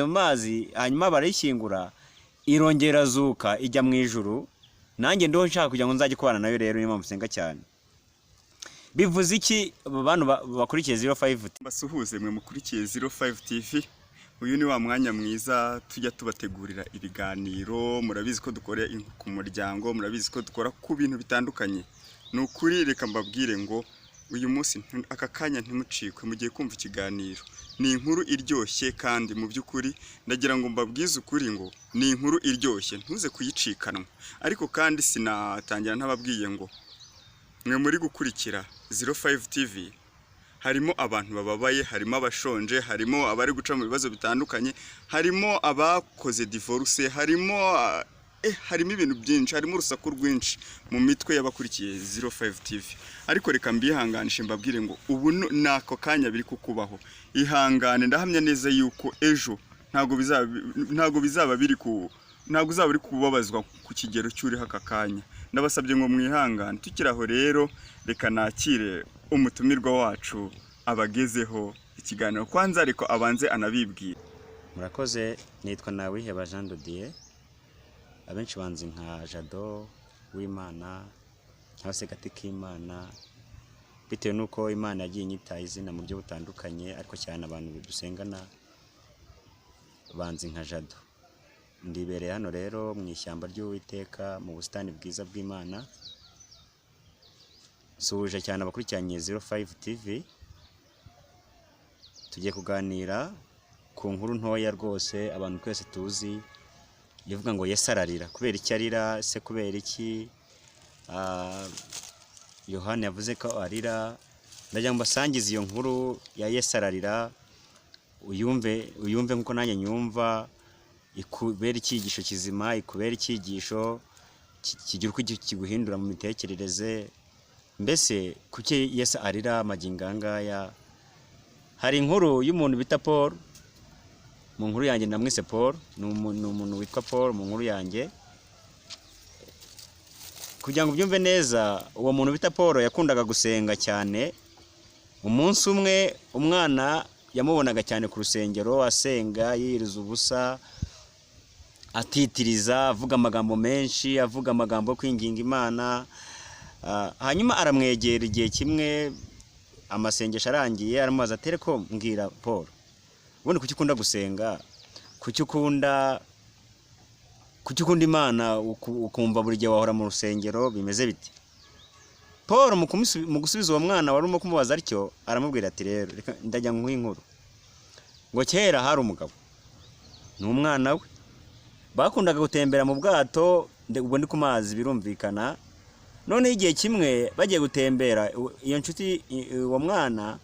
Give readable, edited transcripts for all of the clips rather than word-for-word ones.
mu mazi hanyuma barayishyingura irongera zuka ijya mu ijuru. Nanjye ndiho nshaka kugira ngo nzajye kubana nayo, rero niyo mpamvu nsenga cyane. Bivuze iki abantu bakurikiye 05 basuhuze mwe mukurikiye 05 TV. Uyu ni wa mwanya mwiza tujya tubategurira ibiganiro. Murabizi ko dukora ku muryango, murabizi ko dukora ku bintu bitandukanye. Nukuri reka mbabwire ngo uyu munsi aka kanya ntimucikwe mugiye kumva ikiganiro. Ni inkuru iryoshye kandi mu by'ukuri ndagira ngo mbabwize ukuri ngo ni inkuru iryoshye, ntuze kuyicikanwa. Ariko kandi sinatangira ntababwiye ngo mwe muri gukurikira 05 TV harimo abantu bababaye, harimo abashonje, harimo abari guca mu bibazo bitandukanye, harimo abakoze divorce, harimo ibintu byinshi, harimo urusaku rwinshi mu mitwe y'abakurikiye 05 TV. Ariko reka mbihanganishe mbabwire ngo ubu nako kanya biri kukubaho. Ihangane, ndahamya neza yuko ejo ntago bizaba biri kubabazwa ku kigero cy'uri haka kanya. Ndabasabye ngo mwihangane. Tukiraho rero reka nakire umutumirwa wacu abagezeho ikiganiro. Kwanza ariko abanze anabibwira. Murakoze, nitwa Nawiheba Jean de Dieu, abenshi banzi nka Jado w'Imana cyangwa se Gati k'Imana, bitewe nuko Imana yagiye inyita izina mu buryo butandukanye, ariko cyane abantu dusengana banzi nka Jado. Ndibereye hano rero mu ishyamba ry'Uwiteka mu busitani bwiza bw'Imana. Suhuje cyane abakurikiranye 05 TV. Tugiye kuganira ku nkuru ntoya rwose abantu twese tuzi, ivuga ngo Yesu ararira. Kubera iki arira? Se kubera iki Yohana yavuze ko arira? Ndagira ngo basangize iyo nkuru ya Yesu ararira, uyumve nkuko nanjye nyumva, ikubera icyigisho kizima, ikubera icyigisho kigira uko kiguhindura mu mitekerereze. Mbese kuki Yesu arira magingo ngaya? Hari inkuru y'umuntu bita Paul. Mu nkuru yanjye namwise Paul, ni umuntu witwa Paul mu nkuru yanjye. Kugira ngo byumve neza, uwo muntu bita Paul yakundaga gusenga cyane. Umunsi umwe umwana yamubonaga cyane ku rusengero asenga, yiriza ubusa, atitiriza, avuga amagambo menshi, avuga amagambo yo kwinginga Imana. Hanyuma aramwegera igihe kimwe, amasengesho arangiye, aramubaza ati ko mbwira Paul, ubundi kuki ukunda gusenga? Kuki ukunda Imana ukumva buri gihe wahora mu rusengero, bimeze bite? Paul mu gusubiza uwo mwana wari urimo kumubaza atyo, aramubwira ati rero ndajya nk'inkuru ngo kera hari umugabo n'umwana we bakundaga gutembera mu bwato, ubwo ndi ku mazi birumvikana. None igihe kimwe bagiye gutembera, iyo nshuti uwo mwana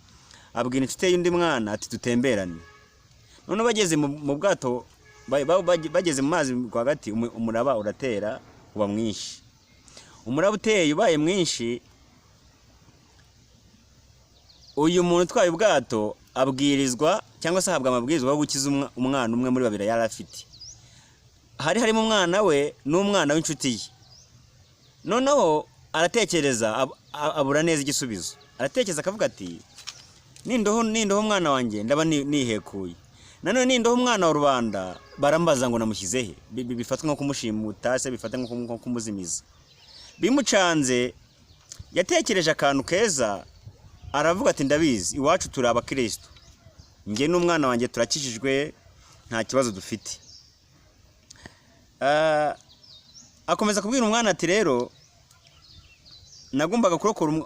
abwira inshuti y'undi mwana ati dutemberane. None bageze mu bwato, bageze mu mazi rwagati, umuraba uratera uba mwinshi. Umuraba uteye ubaye mwinshi, uyu muntu utwaye ubwato abwirizwa cyangwa se ahabwa amabwirizwa yo gukiza umwana umwe muri babiri yari afite. Harimo umwana we n'umwana w'inshuti ye. Noneho aratekereza, abura neza igisubizo. Aratekereza akavuga ati nindoho umwana wanjye ndaba nihekuye. Nanone nindoho umwana wa rubanda barambaza ngo namushyizehe. Bifatwa nko kumushimuta, se bifata nko kumuzimiza. Bimucanze yatekereje akantu keza, aravuga ati ndabizi iwacu turi abakristo, njye n'umwana wanjye turakijijwe, nta kibazo dufite. Akomeza kubwira umwana ati rero nagombaga kurokora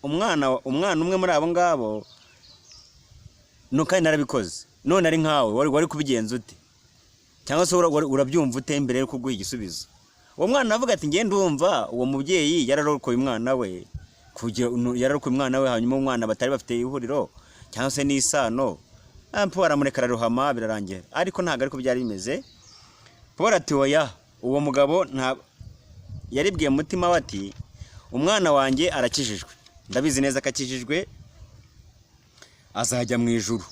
umwana umwe muri abo ngabo, kandi narabikoze. None ari nkawe wari kubigenza ute? Cyangwa se urabyumva ute imbere yo kuguha igisubizo? Uwo mwana avuga ati ngiye ndumva uwo mubyeyi yararokoye umwana we, hanyuma umwana batari bafite ihuriro cyangwa se n'isano, Paul aramureka araruhama birarangira. Ariko ntago ariko byari bimeze. Paul ati oya, uwo mugabo yaribwiye mutima we ati umwana wanjye arakijijwe, ndabizi neza ko akijijwe, azajya mu ijuru.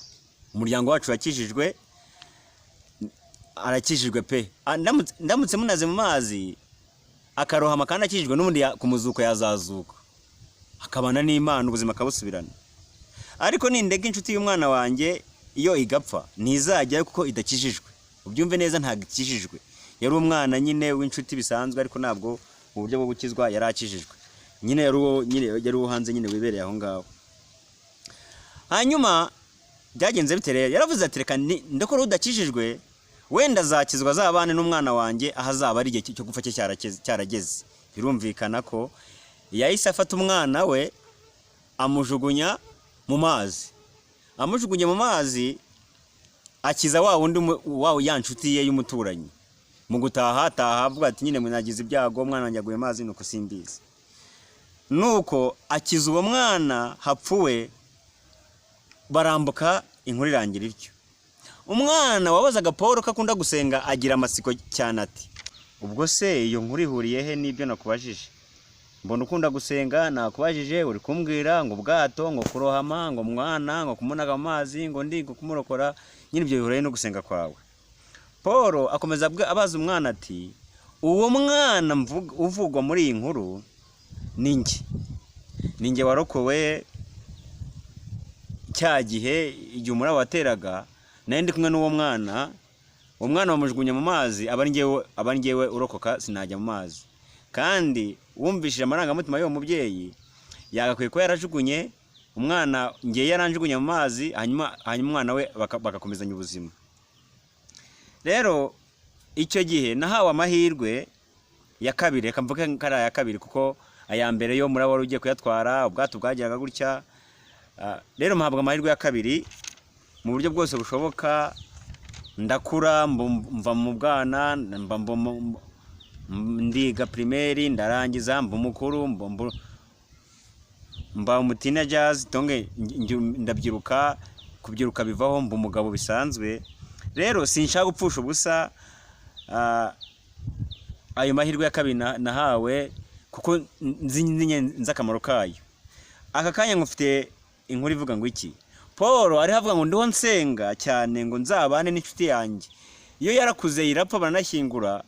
Umuryango wacu wakijijwe, arakijijwe pe. Ndamutse munaze mu mazi akarohama kandi akijijwe, n'ubundi ku muzuko yazazuka akabana n'Imana, ubuzima akabusubirana. Ariko nindega inshuti y'umwana wanjye iyo igapfa ntizajyayo kuko idakijijwe. Ubyumve neza, ntabwo ikijijwe. Yari umwana nyine w'inshuti bisanzwe, ariko ntabwo mu buryo bwo gukizwa yari akijijwe. Nyine yari uwo hanze nyine wibereye aho ngaho. Hanyuma byagenze bite rero? Yaravuze ati reka ndakora udakijijwe, wenda azakizwa azabane n'umwana wanjye ahazaba ari igihe cyo gupfa cye cyarageze. Birumvikana ko yahise afata umwana we amujugunya mu mazi. Amujugunye mu mazi akiza wa wundi ya nshuti ye y'umuturanyi. Mu gutaha avuga ati nyine munagize ibyago, umwana wanjye aguye mazi nuko simbizi. Nuko akiza uwo mwana hapfuwe, barambuka inkuru irangira ityo. Umwana wabazaga Paul ko akunda gusenga agira amasiko cyane ati, ubwo se iyo nkuru ihuriye he n'ibyo nakubajije? Mbona ukunda gusenga, nakubajije uri kumbwira ngo ubwato, ngo kurohama, ngo mwana, ngo kumunaga amazi, ngo ndi kumurokora, nyine ibyo bihuriye no gusenga kwawe. Paul akomeza abaza umwana ati, uwo mwana uvugwa muri iyi nkuru ninjye warokowe cya gihe igihe umuraba wateraga, nari ndi kumwe n'uwo mwana. Uwo mwana bamujugunya mu mazi, aba ari njyewe urokoka, sinajya mu mazi. Kandi wumvishije amarangamutima y'uwo mubyeyi, yagakwiye ko yarajugunye umwana, ngiye yaranjugunye mu mazi, hanyuma umwana we bagakomezanya ubuzima. Rero icyo gihe nahawe amahirwe ya kabiri, reka mvuge ko ari aya kabiri, kuko aya mbere yo muraba wari ugiye kuyatwara, ubwato bwagiraga gutya. Rero mpabwa amahirwe ya kabiri mu buryo bwose bushoboka. Ndakura mva mu bwana, ndiga primaire, ndarangiza mba umukuru, mba umuteenagers, ndabyiruka, kubyiruka bivaho mba umugabo bisanzwe. Rero sinshaka gupfusha ubusa ayo mahirwe ya kabiri nahawe, kuko nzi akamaro kayo. Aka kanya ngufite inkuru ivuga ngo iki? Paul ari havuga ngo ndiho nsenga cyane ngo nzabane n'inshuti yanjye. Iyo yarakuze irapfa baranashyingura,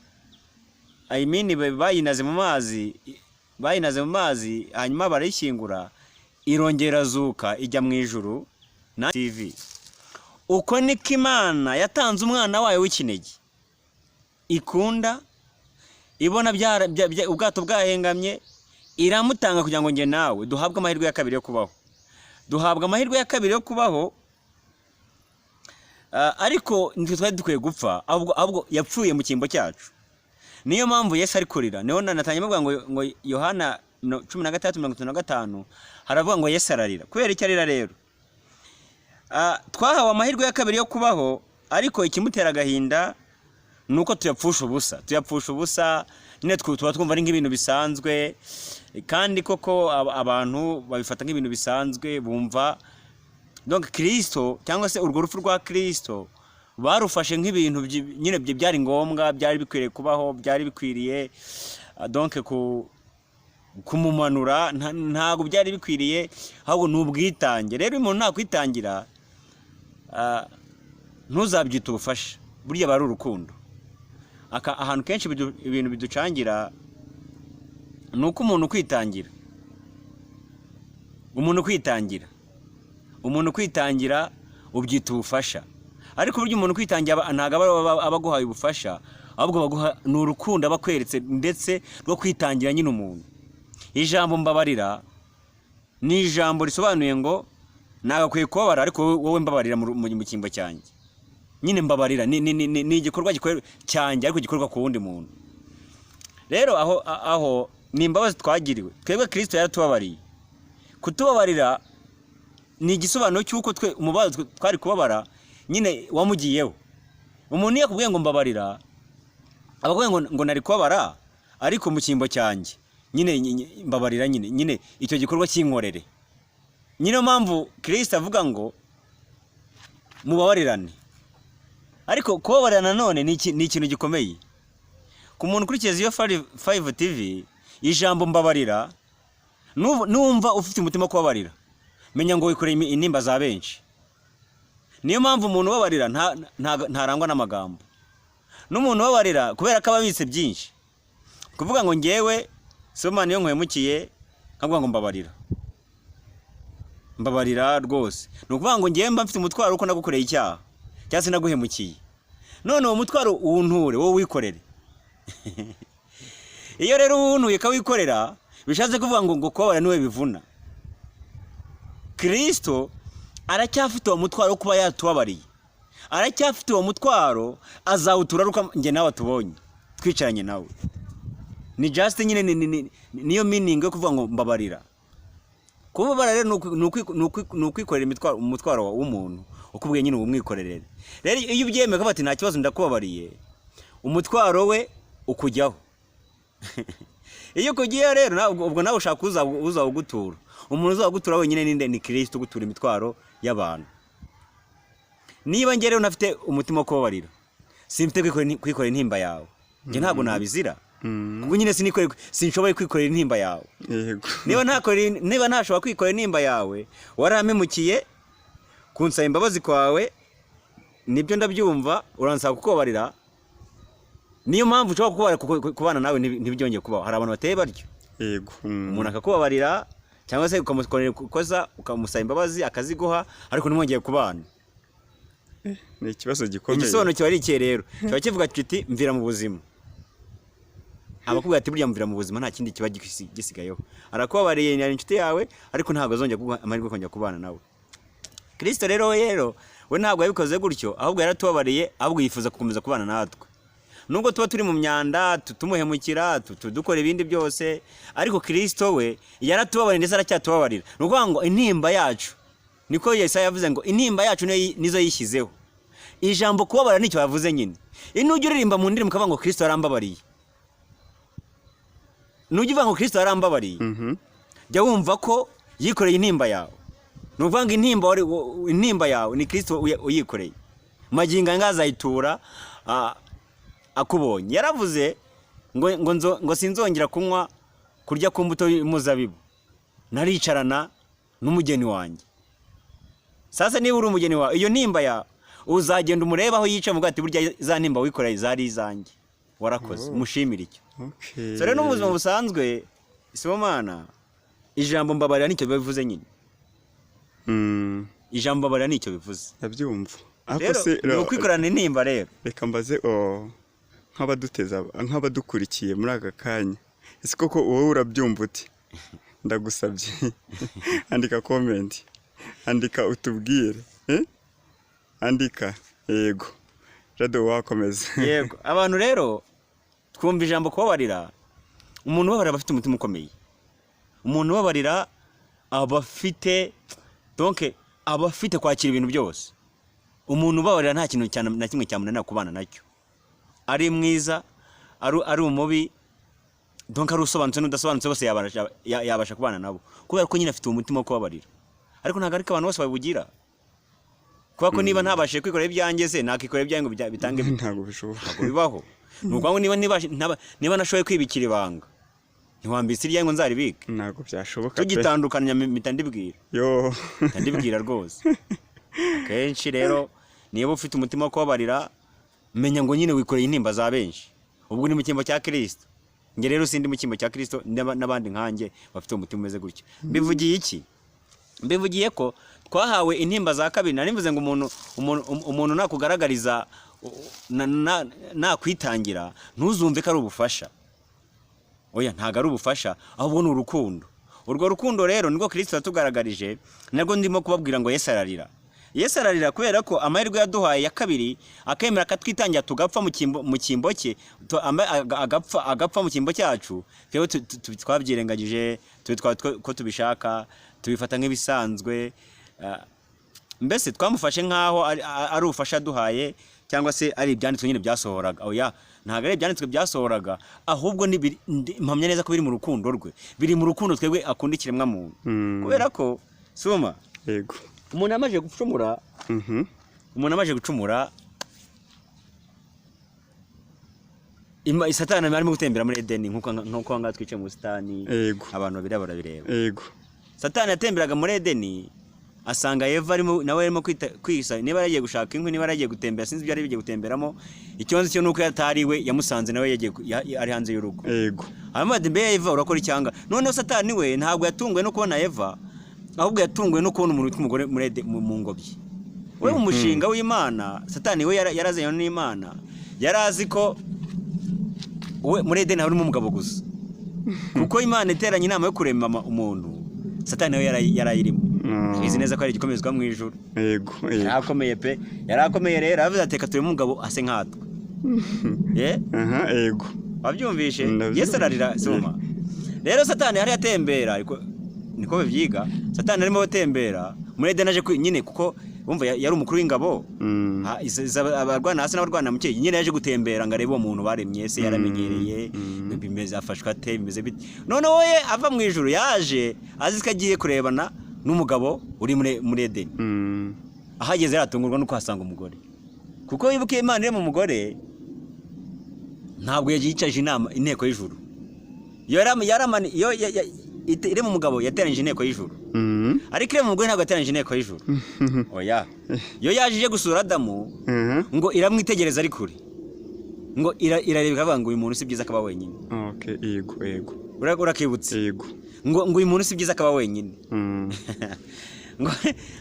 bayinaze mu mazi, hanyuma barayishyingura, irongera zuka ijya mu ijuru na TV. Uko niko Imana yatanze umwana wayo w'ikinege, ikunda, ibona ubwato bwahengamye, iramutanga kugira ngo njye nawe duhabwe amahirwe ya kabiri yo kubaho. Duhabwa amahirwe ya kabiri yo kubaho, ariko nitwe twari dukwiye gupfa, ahubwo yapfuye mu cyimbo cyacu. Niyo mpamvu Yesu ari kurira. Niho natangiye mvuga ngo Yohana 13:35 haravuga ngo Yesu ararira. Kubera icyo arira rero? Twahawe amahirwe ya kabiri yo kubaho, ariko ikimutera agahinda nuko tuyapfusha ubusa. Nyine tuba twumva ari nk'ibintu bisanzwe, kandi koko abantu babifata nk'ibintu bisanzwe, bumva donc Kristo cyangwa se urwo rupfu rwa Kristo barufashe nk'ibintu nyine byari ngombwa, byari bikwiriye kubaho, byari bikwiriye donc kumumanura, ntago byari bikwiriye, ahubwo n'ubwitange. Rero umuntu nakwitangira, ntuzabyita ubufasha, burya bari urukundo. Ahantu kenshi ibintu biducangira nuko umuntu kwitangira ubyita ubufasha. Ariko burya umuntu kwitangira ntago aba aguhaye ubufasha, ahubwo baguha n'urukundo abakweretse, ndetse rwo kwitangira nyine umuntu. Ijambo mbabarira ni ijambo risobanuye ngo nagakwiye kubabara, ariko wowe mbabarira mu cyimbo cyanjye. Nyine mbabarira ni igikorwa cyanjye, ariko gikorwa ku wundi muntu. Rero aho ni imbabazi twagiriwe. Twebwe Kristo yaratubabariye. Kutubabarira ni igisobanuro cy'uko umubazo twari kubabara nyine wamugiyeho. Umuntu yakubwiye ngo mbabarira, abakubwiye ngo nari kubabara, ariko mu cyimbo cyanjye nyine mbabarira, nyine icyo gikorwa cy'inkorere. Niyo mpamvu Kristo avuga ngo mubabarirane. Ariko kubabarira none ni ikintu gikomeye. Ku muntu ukurikiza iyo 5 TV, ijambo mbabarira, numva ufite umutima kubabarira, menya ngo wikoreye intimba za benshi. Niyo mpamvu umuntu ubabarira ntarangwa n'amagambo. N'umuntu ubabarira kubera ko ababitse byinshi, kuvuga ngo ngewe Somani yo nkwemukiye, nkavuga ngo mbabarira. mbabarira rwose. Ni ukuvuga ngo ngewe mba mfite umutwaro uko nagukoreye icyaha cyangwa se naguhemukiye, none uwo mutwaro uwunture wowe wikorere. Iyo rero uwuntuye kawikorera bishatse kuvuga ngo kubabarira niwe bivuna. Kristo aracyafite uwo mutwaro wo kuba yatubabariye, aracyafite uwo mutwaro, azawutura ruka nge nawe tubonye twicaranye nawe. Ni just nyine niyo meaning yo kuvuga ngo mbabarira. Kubabara rero ni ukwikorera umutwaro w'umuntu ukubwiye nyine umwikorerere. Rero iyo ubyemeye ko bati nta kibazo ndakubabariye, umutwaro we ukujyaho. Iyo kugiye rero ubwo nawe ushaka uzawugutura. Umuntu uzagutura wenyine ninde? Ni Kristo ugutura imitwaro y'abantu. Niba nge rero nafite umutima wo kubabarira, simfite kwikorera intimba yawe, nge ntabwo nabizira. Kuko nyine sinshoboye kwikorera intimba yawe. Niba ntashobora kwikorera intimba yawe, warampemukiye, kunsaba imbabazi kwawe nibyo ndabyumva, uransaba kukubabarira. Niyo mpamvu ushobora kubana nawe ntibyongeye kubaho. Hari abantu bateye baryo. Yego. Umuntu akakubabarira cyangwa se ukamukorera ikosa ukamusaba imbabazi akaziguha, ariko ntimwongeye kubana. Ni ikibazo gikomeye. Igisobanuro kiba ari iki rero? Kiba kivuga kiti mvira mu buzima. Abakubwira ati burya mvira mu buzima nta kindi kiba gisigayeho. Arakubabariye ni inshuti yawe, ariko ntabwo azongera kuguha amahirwe kongera kubana nawe. Kristo rero we ntabwo yabikoze gutyo, ahubwo yaratubabariye, ahubwo yifuza gukomeza kubana natwe. Nubwo tuba turi mu myanda, tumuhemukira, dukora ibindi byose, ariko Kristo we yaratubabariye ndetse aracyatubabarira. Ni ukuvuga ngo intimba yacu, niko Yesaya yavuze ngo intimba yacu nizo yishyizeho. Ijambo kubabara nicyo yavuze nyine. Nujya uririmba mu ndirimbo ukavuga ngo Kristo yarambabariye, nujya uvuga ngo Kristo yarambabariye, jya wumva ko yikoreye intimba yawe. Ni ukuvuga ngo intimba yawe ni Kristo uyikoreye. Magingo anga azayitura akubonye. Yaravuze ngo sinzongera kurya ku mbuto y'umuzabibu, naricarana n'umugeni wanjye. Sasa niba uri umugeni wawe, iyo ntimba yawe uzagenda umureba aho yica mu bwati, burya za ntimba wikoreye zari izanjye. Warakoze, mushimire icyo. So rero no mu buzima busanzwe, Sibomana, ijambo mbabarira nicyo bivuze nyine. Ijambo mbabarira nicyo bivuze. Ndabyumva. Rero kwikorana intimba rero. Reka mbaze nk'abadukurikiye muri aka kanya, ese koko wowe urabyumva uti? Ndagusabye andika comment, andika utubwire, andika yego. Jado wakomeza. Yego, abantu rero twumva ijambo kubabarira. Umuntu ubabarira afite umutima ukomeye. Umuntu ubabarira abafite kwakira ibintu byose. Umuntu ubabarira nta kintu na kimwe cyamunanira kubana nacyo. Ari mwiza, ari umubi, ari usobanutse n'udasobanutse, bose yabasha kubana nabo, kubera ko nyine afite umutima wo kubabarira. Ariko ntabwo ariko abantu bose babugira. Kubera ko niba ntabashije kwikorera ibyanjye se nakikorera ibyanjye ngo bitange, ntabwo bishoboka. Ntabwo bibaho. Ni ukuvuga ngo niba nashoboye kwibikira ibanga, ntiwambitse iryanjye ngo nzaribike. Ntabwo byashoboka. Tugitandukanya mpita ndibwira. Ndibwira rwose. Akenshi rero niba ufite umutima wo kubabarira, menya ngo nyine wikoreye intimba za benshi. Ubwo ni mu cyimbo cya Kristo. Nge rero sindi mu cyimbo cya Kristo, n'abandi nkanjye bafite umutima umeze gutyo. Mbivugiye iki? Mbivugiye ko twahawe intimba za kabiri. Narivuze ngo umuntu nakugaragariza nakwitangira, ntuzumve ko ari ubufasha. Oya, ntago ari ubufasha, ahubwo ni urukundo. Urwo rukundo rero nirwo Kristo yatugaragarije, narwo ndimo kubabwira ngo Yesu ararira. Yesu ararira kubera ko amahirwe yaduhaye ya kabiri, akemera akatwitangira tugapfa mu cyimbo cye, agapfa mu cyimbo cyacu. Twebwe twabyirengagije, ko tubishaka, tubifata nk'ibisanzwe. Mbese twamufashe nk'aho ari ubufasha duhaye, cyangwa se ari ibyanditswe nyine byasohoraga. Oya, ntabwo ari ibyanditswe byasohoraga, ahubwo mpamya neza ko biri mu rukundo rwe. Biri mu rukundo twebwe akunda ikiremwa muntu. Kubera ko Soma, yego, umuntu amaje gucumura, Satani arimo gutembera muri Edeni nk'uko ngaha twicaye mu busitani, abantu babiri barabireba. Yego. Satani yatemberaga muri Edeni, asanga Eva nawe arimo kwisa, niba yaragiye gushaka inkwi, niba yaragiye gutembera, sinzi ibyo ari bigiye gutemberamo. Ikibazo cyo nuko yatariwe, yamusanze nawe ari hanze y'urugo. Yego. Hanyuma ati, mbe Eva urakora icyanga? Noneho Satani we ntabwo yatunguwe no kubona Eva, ahubwo yatunguwe no kubona umuntu w'umugore mu ngobyi. We umushinga w'Imana Satani we yarazanye n'Imana yarazi ko we muri Edeni harimo umugabo gusa kuko Imana iteranye inama yo kurema umuntu Satani we yarayirimo. Izi neza ko ari igikomezwa mu ijuru. Yego yarakomeye pe yarakomeye rero avuze ati reka tureme umugabo ase nkatwe. Yego wabyumvishe Yesu ararira soma. Rero Satani hari atembera ariko niko bivyiga. Satani arimo atembera muri Edeni aje nyine kuko umva yari umukuru w'ingabo. Abarwana hasi n'abarwana muke nyine yaje gutembera ngo arebe uwo muntu baremye se yaramenyereye bimeze afashwa te bimeze bite. None wowe ava mu ijuru yaje azi ko agiye kurebana n'umugabo uri muri Edeni. Ahageze yaratungurwa nuko hasanga umugore kuko yibuke Imana iri mu mugore ntabwo yagicaje inama inteko y'ijuru. Yo iri mu mugabo yateranyije inteko y'ijuru. Ariko iri mu mugore ntabwo yateranyije inteko y'ijuru. Oya yo yaje gusura Adamu ngo iramwitegereza ari kure ngo irareba ikavuga ngo uyu muntu si byiza akaba wenyine. Okay yego urakibutse yego ngo uyu muntu si byiza akaba wenyine.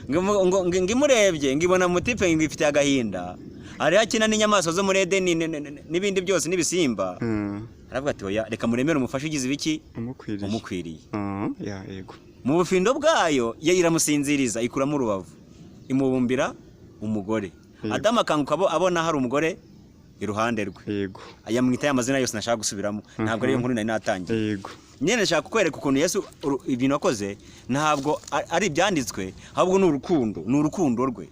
ngo ngimurebye ngibona mutipe ngifite agahinda ari hakina n'inyamaswa zo muri Edeni n'ibindi byose n'ibisimba. Aravuga ati oya reka muremere umufashe ugize ibiki umukwiriye. Yego mu bufindo bwayo iramusinziriza ikuramo urubavu imubumbira umugore. Adamu akanguka abona hari umugore iruhande rwe. Yego ayamwita amazina yose nashaka gusubiramo ntabwo ari yo nkuru nari natangiye. Yego nyene nashaka kukwereka ukuntu Yesu ibintu akoze ntabwo ari ibyanditswe ahubwo n'urukundo rwe.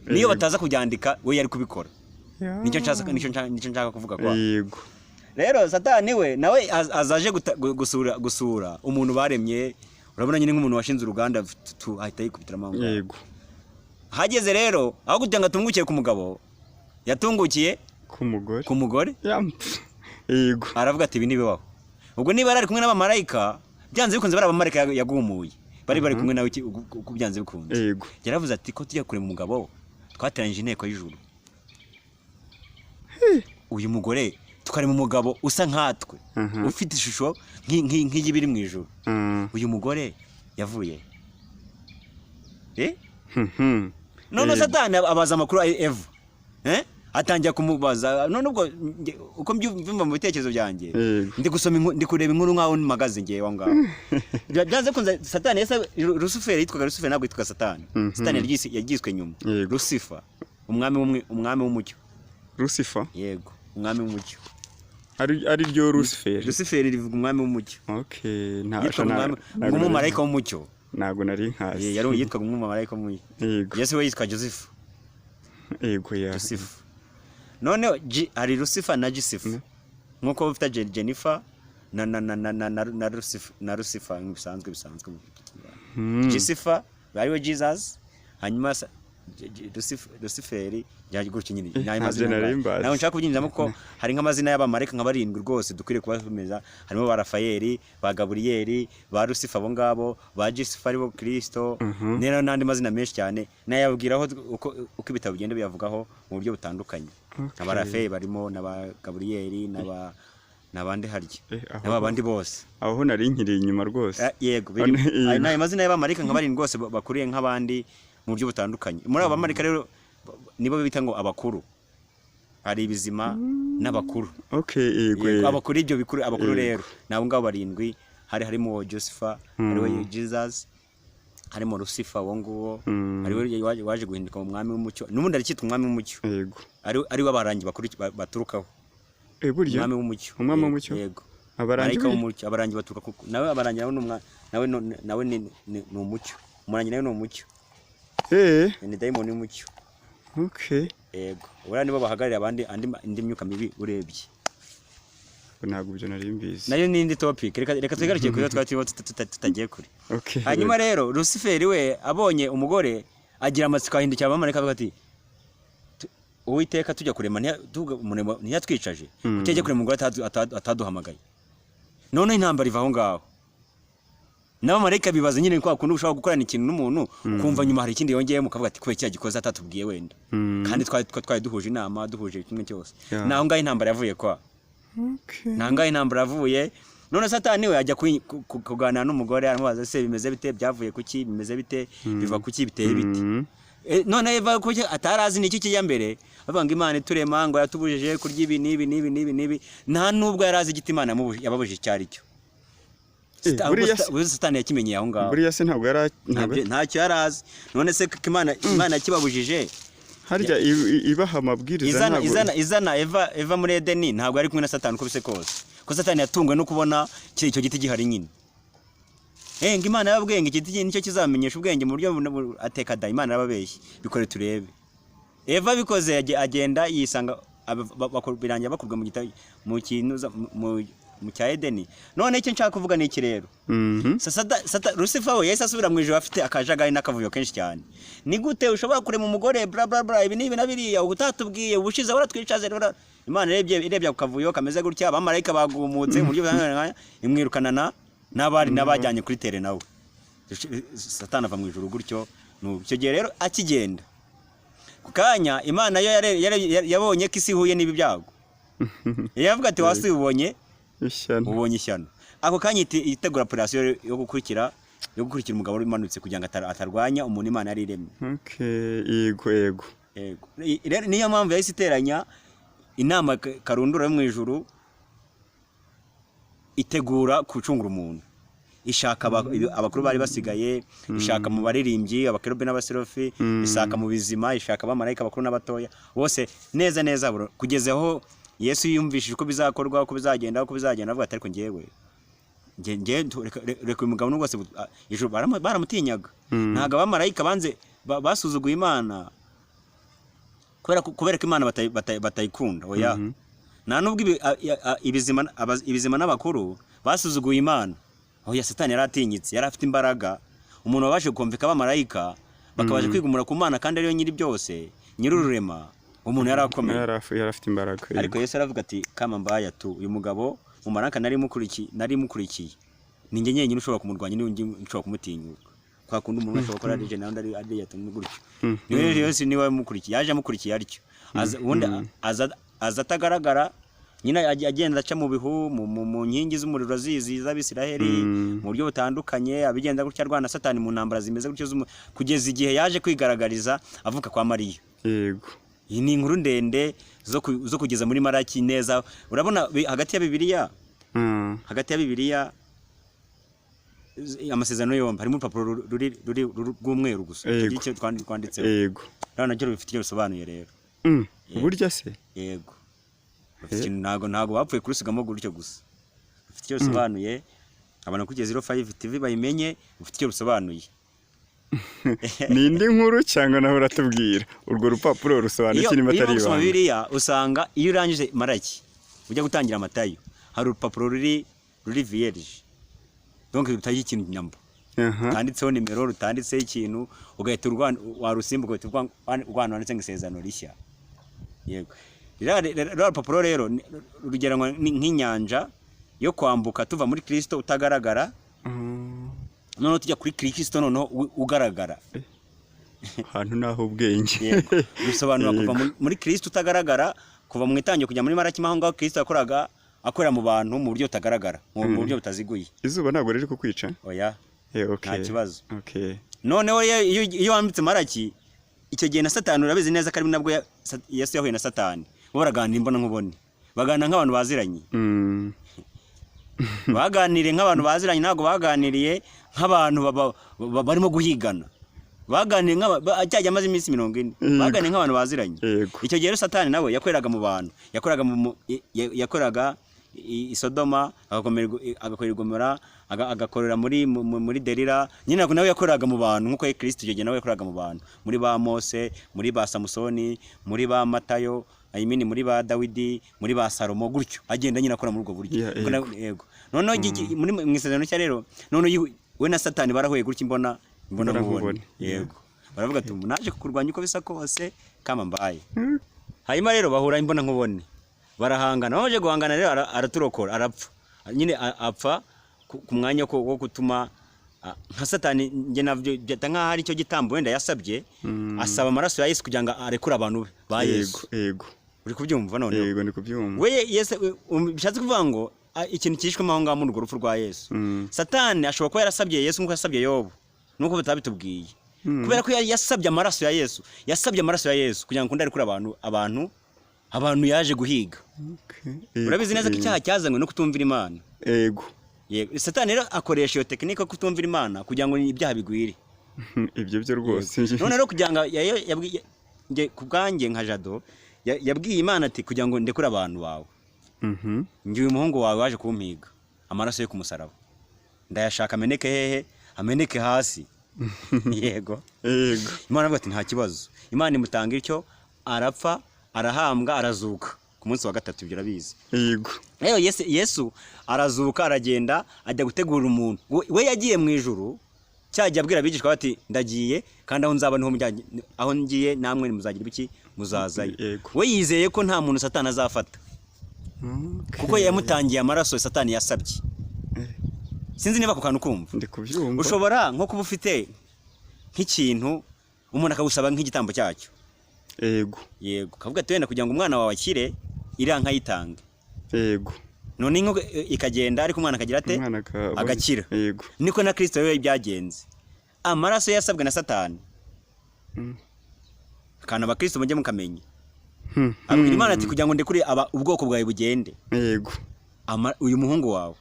Niyo bataza kubyandika we yari kubikora. Nicyo nshaka kuvuga kwa. Yego rero Satani we nawe azaje gusura umuntu baremye. Urabona nyine nk'umuntu washinze uruganda ahita yikubitira amanga. Yego hageze rero aho gutanga tungukiye ku mugabo yatungukiye ku mugore. Yego aravuga ati ibi nibibaho. Ubwo niba ari kumwe n'abamarayika byanze bikunze bari abamarayika yagumuye bari kumwe nawe kubyanze bikunze. Yego yaravuze ati ko tujya kure mu mugabo twateranyije inteko y'ijuru. Uyu mugore tukari mu mugabo usa nkatwe ufite ishusho nk'iyibiri mu ijuru. Uyu mugore yavuye none Satani abaza amakuru Eva atangira kumubaza. None ubwo uko mbyumva mu bitekerezo byanjye ndi kureba inkuru nkaho magaze ngiye wa ngaho. Byanze kunza Satani Lucifer yitwaga Lucifer ntabwo yitwaga Satani. Satani yagiswe nyuma Lucifer umwami w'umucyo. Lucifer yego umwami w'umucyo ari ryo Lucifer. Lucifer rivuga umwami w'umucyo. Okay umumarayika w'umucyo ntabwo nari nkazi. yari yitwaga umumarayika w'umucyo. Yesu we yitwa Joseph. Yego Joseph. None hari Lucifer na Joseph nkuko bafite Jennifer na Lucifer bisanzwe. Joseph bariwe Jesus hanyuma Lucifer yaje gutyo nyine nayo mazina. Naho nshaka kubyinjiramo ko hari nk'amazina y'abamarayika nka barindwi rwose dukwiriye kubameza. Harimo ba Rafaeli, ba Gabriel, ba Lucifer abo ngabo, ba Joseph aribo Kristo nero n'andi mazina menshi cyane nayabwiraho uko ibitabo bigenda biyavugaho mu buryo butandukanye. Aba Rafaeli barimo na ba Gabriel n'abandi harya n'abandi bose aho nari nkiri inyuma rwose. Yego nayo mazina y'abamarayika nka barindwi rwose bakuriye nk'abandi mu buryo butandukanye. Muri abo bamarayika rero nibo bita ngo abakuru. Hari ibizima n'abakuru. Okay yego abakuru ibyo bikuru abakuru rero nabo ngabo barindwi harimo Joseph hariho Jesus harimo Lucifer wonguwo hariho waje guhinduka mu mwami w'umucyo n'ubundi ari cyitwa umwami w'umucyo. Yego ari wabarangi bakuru baturukaho. Burya umwami w'umucyo yego abarangi w'umucyo abarangi baturuka nawe abarangi nawe ni umucyo. Umurangi nawe ni umucyo. Ni daimoni w'umucyo. Okay yego ura nibo bahagarira abandi indi myuka mibi urebye. Ntabwo byo nari mbizi. Nayo ni indi topic reka tugarukiye kuri twatiriwe tutagiye kuri. Okay hanyuma rero Lucifer we abonye umugore agira amatsiko ahindukira abamarayika avuga ati Uwiteka tujya kurema ntiyatwicaje utejye kurema umugore ataduhamagaye. None intambara iva aho ngaho. N'abamarayika bibaza nyine kwa kuntu ushaka gukorana ikintu n'umuntu ukumva nyuma hari ikindi yongeyemo ukavuga ati kubera cyagikoza atatubwiye wenda. Kandi twari duhuje inama duhuje kimwe cyose. Naho ngaho intambara yavuye kwa. Okay nangaye intambara yavuye none satani we ajya kuganira n'umugore aramubaza se bimeze bite byavuye kuki bimeze bite biva kuki biteye biti none Eva kuki atarazi niki kijya mbere avuga ngo Imana iturema ngo yatubujije kurya ibi nibi nta nubwo yarazi igiti Imana yababujije cyari cyo satani yakimenyeye aho ngaho buriya se ntabwo ntacyo yarazi none se Imana yakibabujije harya ibaha amabwiriza izana Eva muri Edeni ntabwo ari kumwe na satani uko bise kose ko satani yatungwe no kubona icyo giti gihari nyine ngo Imana yababwenge igiti nicyo kizamenyesha ubwenge mu buryo ateka da Imana yababeshye bikore turebe Eva bikoze agenda yisanga birangira bakurwa mu kintu mu cya Edeni none icyo nshaka kuvuga ni iki rero Lucifer we yahise asubira mu ijuru afite akajagari n'akavuyo kenshi cyane ni gute ushobora kurema umugore bla bla bla ibi nibi nabiriya utatubwiye ubushize waratwicaze Imana irebye ku kavuyo kameze gutya abamarayika bagumutse mu buryo imwirukana n'abajyanye kuri tere nawe satani ava mu ijuru gutyo icyo gihe rero akigenda ku kanya Imana yo yabonye ko isi ihuye n'ibi byago yavuga ati wasi ubonye ishyano ako kanya itegura operasiyo yo gukurikira umugabo umanutse kugira ngo atarwanya umuntu Imana yari iremye yego niyo mpamvu yahise iteranya inama karundura yo mu ijuru itegura gucungura umuntu ishaka abakuru bari basigaye ishaka mu baririmbyi abakerubi n'abaserofi ishaka mu bizima ishaka abamarayika bakuru n'abatoya bose neza kugeza aho Yesu yumvishije uko bizakorwa uko bizagenda avuga ati ariko njyewe reka uyu mugabo n'ubwose ijuru baramutinyaga ntabwo abamarayika basuzuguye Imana kubera ko Imana batayikunda oya nta nubwo ibizima n'abakuru basuzuguye Imana oya satani yari atinyitse yari afite imbaraga umuntu wabashe gukomveka abamarayika bakabasha kwigumura ku Mana kandi ariyo nyiri byose nyir'ururema umuntu yari akomeye yari afite imbaraga ariko Yesu aravuga ati kama mbaya tu uyu mugabo mu maraka nari mukurikiye ni njye nyenyine ushobora kumurwanya niwe nshobora kumutinyuka kwa kundi umuntu ashobora gukora rije nawe ari yatumwe gutyo niwe Yesu niwe mukurikiye yaje amukurikiye aricyo ubundi aza atagaragara nyine agenda aca mu bihu mu nkingi z'umuriro z'Abisiraheli mu buryo butandukanye abigenda gutya arwana satani mu ntambara zimeze gutyo kugeza igihe yaje kwigaragariza avuka kwa Mariya yego iyi ni inkuru ndende zo kugeza muri Maraki neza urabona hagati ya Bibiliya amasezerano yombi harimo urupapuro rw'umweru gusa icyo twanditseho yego nacyo bifite icyo bisobanuye rero burya se yego ntabwo bapfuye kurusigamo gutyo gusa bifite icyo bisobanuye abantu kugeza 05 TV bayimenye bifite icyo bisobanuye ni indi nkuru cyangwa naho uratubwira urwo rupapuro rusobanura iki niba atari ibanga Bibiliya usanga iyo urangije Maraki ujya gutangira Matayo hari urupapuro ruri vierge donc rutagira ikintu nyambo tanditseho nimero rutanditseho ikintu ugahita warusimbuka ugahita urwana wanditse nk'isezerano rishya yego rero urupapuro rero rugeranwa nk'inyanja yo kwambuka tuva muri Kristo utagaragara noneho tujya kuri Kristo noneho ugaragara ahantu naho ubwenge bisobanura kuva muri Kristo utagaragara kuva mu itangiye kujya muri Maraki aho ngaho Kristo akorera mu bantu mu buryo utagaragara mu buryo butaziguye izuba ntabwo riri kukwica oya nta kibazo noneho iyo wambitse Maraki icyo gihe na Satani urabizi neza ko ari nabwo Yesu yahuye na Satani bo baraganira imbona nkubone baganira nk'abantu baziranye baganiriye nk'abantu baziranye ntabwo baganiriye nk'abantu barimo guhigana baganiriye cyajya amaze iminsi 40 baganiriye nk'abantu baziranye icyo gihe Satani nawe yakoreraga mu bantu yakoraga i Sodoma agakorera Gomora agakorera muri Delila nyine nawe yakoraga mu bantu nkuko Kristo icyo gihe nawe yakoraga mu bantu muri ba Mose muri ba Samusoni muri ba Matayo muri ba Dawidi muri ba Salomo gutyo agenda nyine akora muri ubwo buryo yego noneho muri mu isezerano cya rero noneho we na Satani barahuye gutyo imbona nkubone yego baravuga ati naje kukurwanya uko bisa kose kama mbaye hanyuma rero bahura imbona nkubone barahangana baje guhangana rero araturokora arapfa nyine apfa ku mwanya wo gutuma nka Satani nge navyo byata nka hari cyo gitambo wenda yasabye asaba amaraso ya Yesu kugira ngo arekura abantu ba Yesu yego uri kubyumva none yego ndi kubyumva we Yesu bishatse kuvuga ngo ikintu cyishwemo aho ngaho muri urwo rupfu rwa Yesu. Satani ashobora kuba yarasabye Yesu nk'uko yasabye Yobu, nuko batabitubwiye. Kubera ko yasabye amaraso ya Yesu, kugira ngo kundari kuri abantu yaje guhiga. Urabizi neza ko icyaha cyazanywe no kutumvira Imana. Yego. Satani rero akoresha iyo tekinike yo kutumvira Imana kugira ngo ibyaha bigwire. Ibyo byo rwose. None rero kugira ngo nge ku bwanjye nka Jado yabwiye Imana ati kugira ngo ndekure abantu bawe. Ngiye uyu muhungu wawe waje kumpiga, amaraso yo kumusaraba ndayashaka ameneke hehe? Ameneke hasi. Yego. Imana avuga ati nta kibazo. Imana imutanga icyo, arapfa, arahambwa, arazuka ku munsi wa gatatu, ibyo urabizi. Yego. Rero Yesu arazuka, aragenda ajya gutegura umuntu. We yagiye mu ijuru, cyajya abwira abigishwa bati ndagiye, kandi aho nzaba niho mujyanye, aho ngiye namwe muzagira ibiki, muzazayo. We yizeye ko nta muntu Satani azafata, kuko yamutangiye amaraso Satani yasabye. Sinzi niba ku kantu kumva. Ndi kubyumva. Ushobora nko kuba ufite nk'ikintu umuntu akagusaba nk'igitambo cyacyo. Yego. Kavuga ati wenda kugira ngo umwana wawe akire iriya nka yitange. Yego. None inko ikagenda ariko umwana akagira ate? Agakira. Yego. Niko na Kristo we byagenze. Amaraso yasabwe na Satani. Kana abakristo mujye mukamenya. Abwira Imana ati kugira ngo ndekure ubwoko bwawe bugende. Yego. Uyu muhungu wawe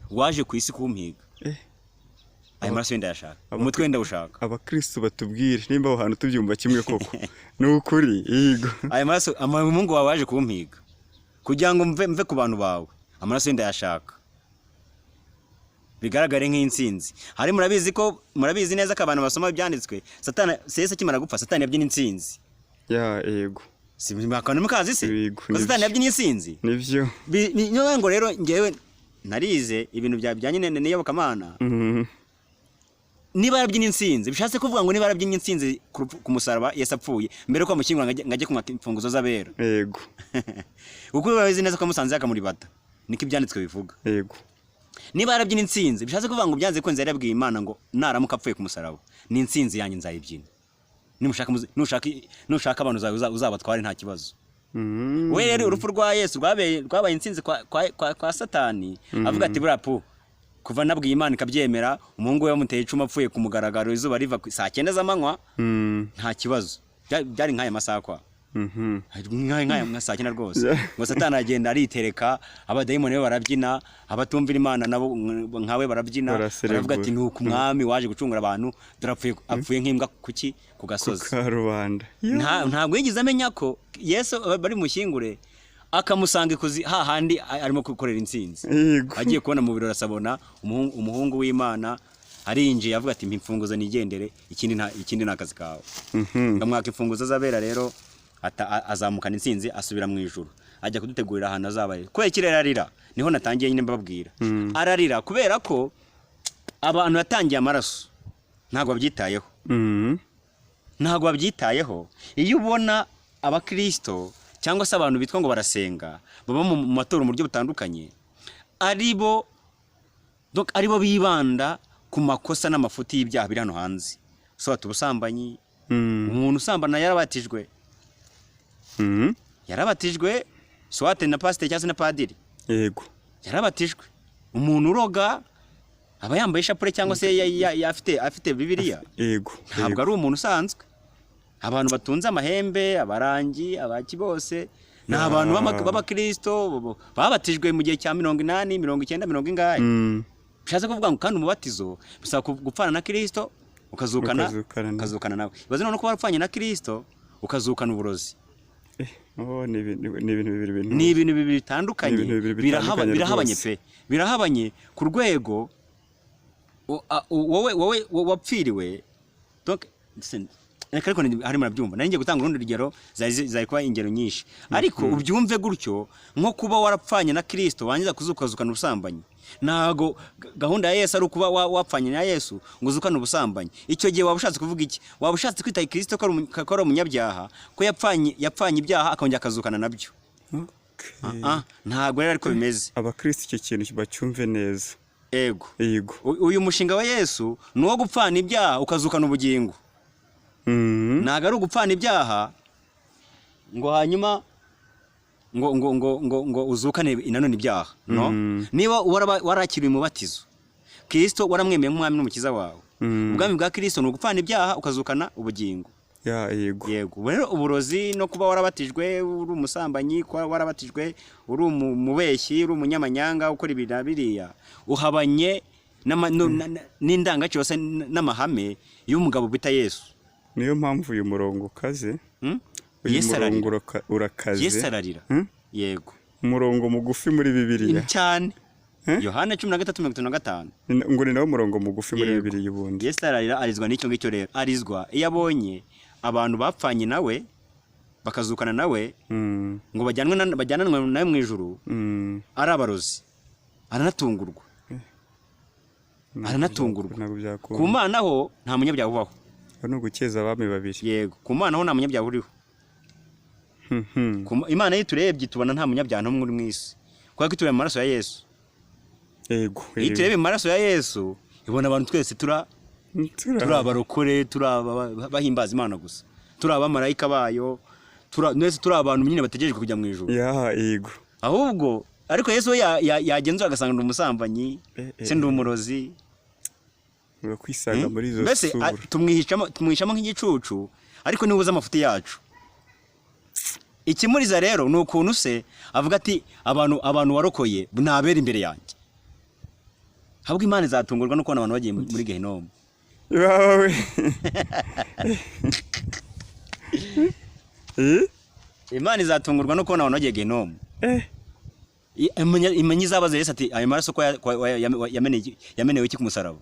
waje ku isi kumpiga. Ayo maraso wenda yashaka. Umutwe wenda ushaka. Abakristo batubwire nimba aho hantu tubyumva kimwe koko. Nukuri. Yego. Ayo maraso umuhungu wawe waje kumpiga, kugira ngo mve ku bantu bawe. Amaraso wenda yashaka. Bigaragare nk'insinzi. Hari murabizi neza ko abantu basoma ibyanditswe, Satani Yesu akimara gupfa, Satani yabyina insinzi. Yego. Si bakana mukazi se? Satani yabyina insinzi. Nivyo. Niyo ngo rero ngewe narize ibintu byanye n'iyobokamana. Niba yarabyina insinzi, bishatse kuvuga ngo niba yarabyina insinzi ku musaraba Yesu apfuye, mbere ko amushyingura ngajye kumwa imfunguzo z'abera. Yego. Uko babizi neza ko musanze yakamuribata, niko ibyanditswe bivuga. Yego. Niba yarabyina insinzi, bishatse kuvuga ngo byanze ko nzari yabwiye Imana ngo naramuka apfuye ku musaraba, ni insinzi yanyu nzayibyina. Nushaka abantu uzabatware nta kibazo. We rero urupfu rwa Yesu rwabaye insinzi kwa Satani, avuga ati burapu kuva nabwiye Imana ikabyemera, umuhungu we yamuteye icuma apfuye ku mugaragaro, izuba riva saa 9 z'amanywa, nta kibazo. Byari nk'aya masaha kwa. Nk'aya saa 9 rwose. Ngo Satani agenda aritereka, abadayimoni be barabyina, abatumvira Imana nabo nkawe barabyina, baravuga ati nuko umwami waje gucungura abantu, apfuye nk'imbwa kuki ku gasozi. Karubanda. Ntabwo yigize amenya ko Yesu bari mushyingure, akamusanga ikuzi hahandi arimo gukorera insinzi. Agiye kubona mu birori asabona umuhungu w'Imana arinjiye, avuga ati imfunguzo nigendere, ikindi nakazi kawe. Ngamwaka imfunguzo z'abera rero azamukana insinzi, asubira mu ijuru, ajya kudutegurira ahantu azabaye. Kwe kirera arira, niho natangiye nyine mbabwira. Ararira kubera ko abantu yatangiye amaraso ntago babyitayeho. Ntago babyitayeho. Iyo ubona abakristo cyangwa se abantu bitwa ngo barasenga, baba mu matora mu buryo butandukanye, aribo bibanda ku makosa n'amafuti y'ibyaha biri hano hanze. So ubusambanyi, umuntu usambana yarabatijwe swate na pastor cyangwa se na padiri. Yego. Yarabatijwe. Umuntu uroga aba yambaye ishapure cyangwa se afite Bibiliya. Yego. Ntabwo ari umuntu usanzwe. Abantu batunze amahembe, abarangi, abaki bose, ni abantu b'abakristo babatijwe mu gihe cya 80, 90, 90. Bishatse kuvuga ngo kandi umubatizo bisaba gupfana na Kristo ukazukana nawe. Bazi no kuba warapfanye na Kristo ukazukana uburozi. Ni ibintu bibiri. Ni ibintu bibiri bitandukanye, birahabanye pe. Birahabanye ku rwego wowe wapfiriwe. Donc ariko hari murabyumva, nari ngiye gutanga urundi rugero, zari kuba ingero nyinshi, ariko ubyumve gutyo, nko kuba warapfanye na Kristo wangiza kuzukazukana ubusambanyi. Nago gahunda ya Yesu ari kuba wapfanye na Yesu ngo uzukane ubusambanyi. Icyo gihe wabushatse kuvuga iki? Wabushatse kwita Kristo ko ari umunyabyaha, ko yapfanye ibyaha akongera akazukana nabyo. Ntago rero ariko bimeze. Abakristo icyo kintu bacyumve neza. Yego. Uyu mushinga wa Yesu ni uwo gupfana ibyaha ukazukana ubugingo. Ntago ari ugupfana ibyaha ngo hanyuma ngo uzukane nanone ibyaha no niba warakiriye umubatizo Kristo waramwemeye nk'umwami n'umukiza wawe ubwami bwa Kristo ni ugupfana ibyaha ukazukana ubugingo yego rero uburozi no kuba warabatijwe uri umusambanyi kuba warabatijwe uri umubeshyi uri umunyamanyanga ukora ibintu biriya uhabanye n'indangagaciro n'amahame y'umugabo bita Yesu. Niyo mpamvu uyu murongo ukaze Yesu urakaze Yesu ararira yego umurongo mugufi muri Bibiliya cyane Yohana 13:55 ngo ni nawo murongo mugufi muri Bibiliya ubundi. Yesu ararira arizwa n'icyo ngicyo rero arizwa iyo abonye abantu bapfanye nawe bakazukana nawe ngo bajyananwe nawe mu ijuru ari abarozi aranatungurwa ku Mana ho nta munyabyaha ubaho no gukeza abami babiri yego ku Mana ho nta munyabyaha uriho Imana yiturebye tubona nta munyabyaha n'umwe uri mu isi kuko itureba mu maraso ya Yesu yego iturebe mu maraso ya Yesu ibona abantu twese turabarokore bahimbaza Imana gusa turabamarayika bayo twese abantu nyine bategereje kujya mu ijuru yego ahubwo ariko Yesu yagenzura agasanga ndi umusambanyi se ndi umurozi kwisaga muri izo mbese tumwihishamo nk'igicucu ariko niwe uzi amafuti yacu. Ikimuriza rero ni ukuntu se avuga ati abantu warokoye nabera imbere yanjye ahubwo Imana izatungurwa no kubona abantu bagiye muri Gehinomu. Imana izatungurwa no kubona abantu bagiye Gehinomu. Imenye izabaza Yesu ati ayo maraso ko yamenewe iki ku musaraba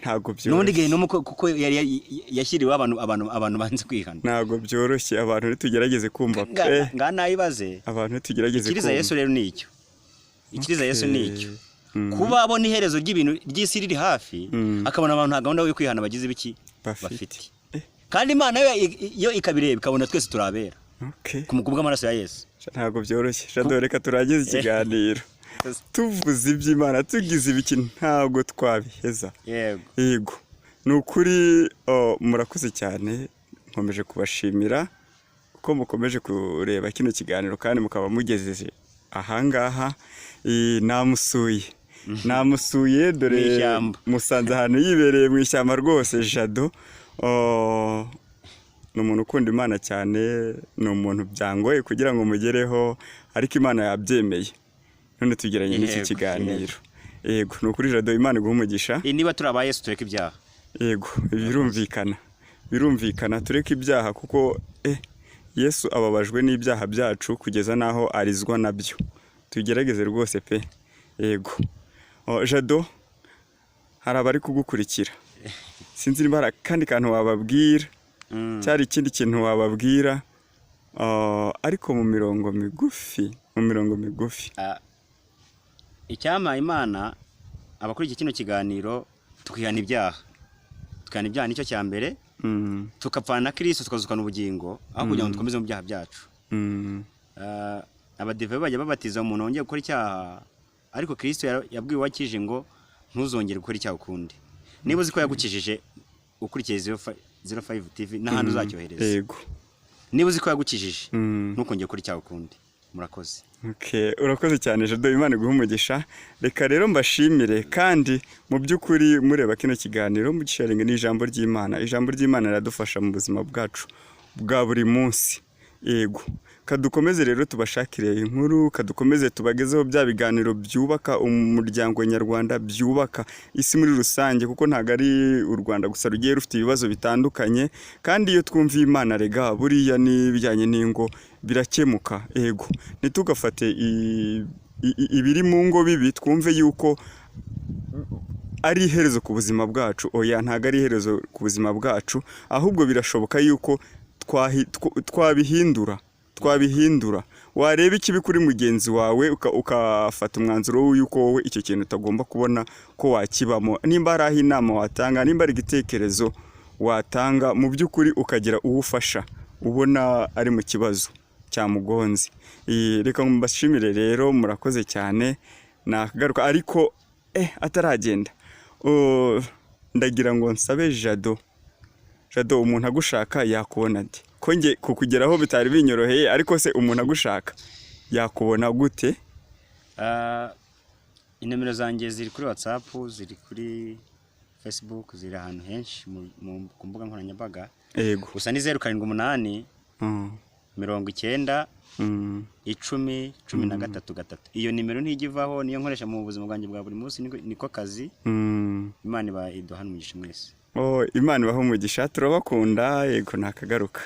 ntago byoroshye n'ubundi Gehinomu kuko yashyiriwe abantu banze kwihana ntago byoroshye abantu tugerageze kumva nayibaze abantu tugerageze kumva ikiriza Yesu rero nicyo ikiriza Yesu nicyo kuba abona iherezo ry'ibintu ry'isi riri hafi akabona abantu nta gahunda yo kwihana bagize ibiki bafite kandi Imana yo ikabireba ikabona twese turabera ku bw'amaraso ya Yesu. Ntago byoroshye Jado reka turagize ikiganiro tuvuze iby'Imana tugize ibiki ntago twabiheza yego ni ukuri murakoze cyane nkomeje kubashimira uko mukomeje kureba kino kiganiro kandi mukaba mugejeje ahangaha namusuye dore musanze ahantu yibereye mu ishyamba rwose Jado ni umuntu ukunda Imana cyane ni umuntu byangoye kugira ngo mugereho ariko Imana yabyemeye none tugeranye n'iki kiganiro yego ni ukuri Jado Imana iguha umugisha niba turabaye Yesu tureka ibyaha yego birumvikana tureka ibyaha kuko Yesu ababajwe n'ibyaha byacu kugeza naho arizwa nabyo tugerageze rwose pe yego Jado hari abari kugukurikira sinzi niba kandi kantu wababwira cyari ikindi kintu wababwira ariko mu mirongo migufi icyama Imana abakurikiye kino kiganiro tukihana ibyaha nicyo cya mbere tukapfana na Kristo tukazukana ubugingo aho kugira ngo dukomeze mu byaha byacu. Abadive bajya babatiza umuntu wongeye gukora icyaha ariko Kristo yabwiwe wakije ngo ntuzongere gukora icyaha ukundi niba uzi ko yagukijije ukurikiye 05 TV n'ahantu uzacyohereza yego niba uzi ko yagukijije ntukongeye gukora icyaha ukundi. Murakoze. Urakoze cyane Jado Imana iguha umugisha reka rero mbashimire kandi mu by'ukuri mureba kino kiganiro mugisharinga n'ijambo ry'Imana riradufasha mu buzima bwacu bwa buri munsi yego kadukomeze rero tubashakire inkuru kadukomeze tubagezeho bya biganiro byubaka umuryango nyarwanda byubaka isi muri rusange kuko ntago ari u Rwanda gusa rugiye rufite ibibazo bitandukanye kandi iyo twumviye Imana rega buriya n'ibijyanye n'ingo birakemuka yego nitugafate ibiri mu ngo bibi twumve yuko ari iherezo ku buzima bwacu oya ntago ari iherezo ku buzima bwacu ahubwo birashoboka yuko twabihindura wareba ikibi kuri mugenzi wawe ukafata umwanzuro w'uko wowe icyo kintu utagomba kubona ko wakibamo nimba ari inama watanga nimba ari igitekerezo watanga mu by'ukuri ukagira uwufasha ubona ari mu kibazo cyamugonze. Reka mbashimire rero murakoze cyane nakagaruka ariko ataragenda ndagira ngo nsabe Jado umuntu agushaka yakubona ati ko nge kukugeraho bitari binyoroheye ariko se umuntu agushaka yakubona gute? Inomero zanjye ziri kuri WhatsApp, ziri kuri Facebook, ziri ahantu henshi ku mbuga nkoranyambaga. Yego. Gusa ni 078 90 10 13 iyo nimero ntigivaho, niyo nkoresha mu buzima bwanjye bwa buri munsi, niko kazi. Imana iduhana umugisha mwese. Imana ibaha umugisha, turabakunda. Yego, nakagaruka.